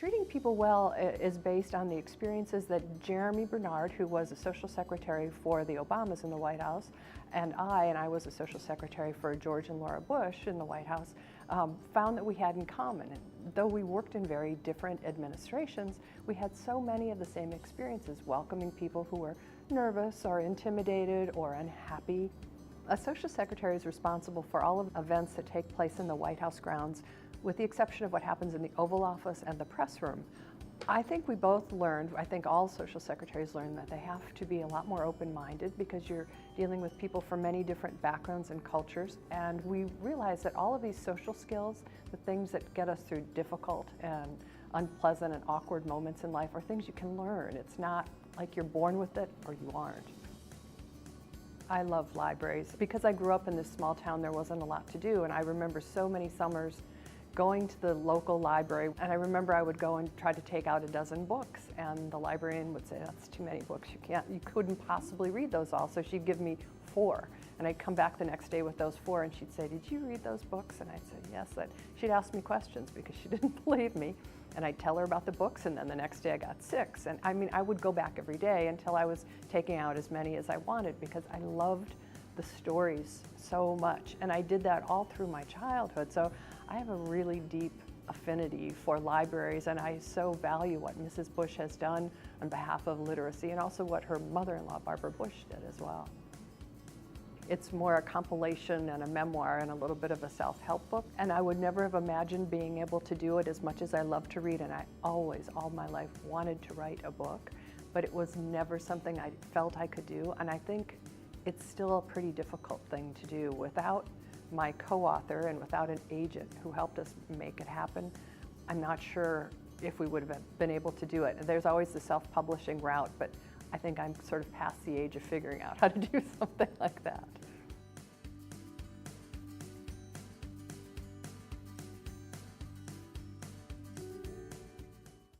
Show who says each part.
Speaker 1: Treating people well is based on the experiences that Jeremy Bernard, who was a social secretary for the Obamas in the White House, and I was a social secretary for George and Laura Bush in the White House, found that we had in common. And though we worked in very different administrations, we had so many of the same experiences, welcoming people who were nervous or intimidated or unhappy. A social secretary is responsible for all of the events that take place in the White House grounds, with the exception of what happens in the Oval Office and the press room. I think we both learned, I think all social secretaries learned, that they have to be a lot more open-minded because you're dealing with people from many different backgrounds and cultures. And we realized that all of these social skills, the things that get us through difficult and unpleasant and awkward moments in life, are things you can learn. It's not like you're born with it or you aren't. I love libraries. Because I grew up in this small town, there wasn't a lot to do, and I remember so many summers going to the local library, and I remember I would go and try to take out a dozen books, and the librarian would say, "That's too many books, you couldn't possibly read those all," so she'd give me 4, and I'd come back the next day with those 4, and she'd say, "Did you read those books?" And I'd say, "Yes." She'd ask me questions because she didn't believe me, and I'd tell her about the books, and then the next day I got 6, and I would go back every day until I was taking out as many as I wanted because I loved the stories so much, and I did that all through my childhood. So I have a really deep affinity for libraries, and I so value what Mrs. Bush has done on behalf of literacy, and also what her mother-in-law, Barbara Bush, did as well. It's more a compilation and a memoir and a little bit of a self-help book, and I would never have imagined being able to do it as much as I love to read, and I always, all my life, wanted to write a book, but it was never something I felt I could do, and I think it's still a pretty difficult thing to do. Without my co-author and without an agent who helped us make it happen, I'm not sure if we would have been able to do it. There's always the self-publishing route, but I think I'm sort of past the age of figuring out how to do something like that.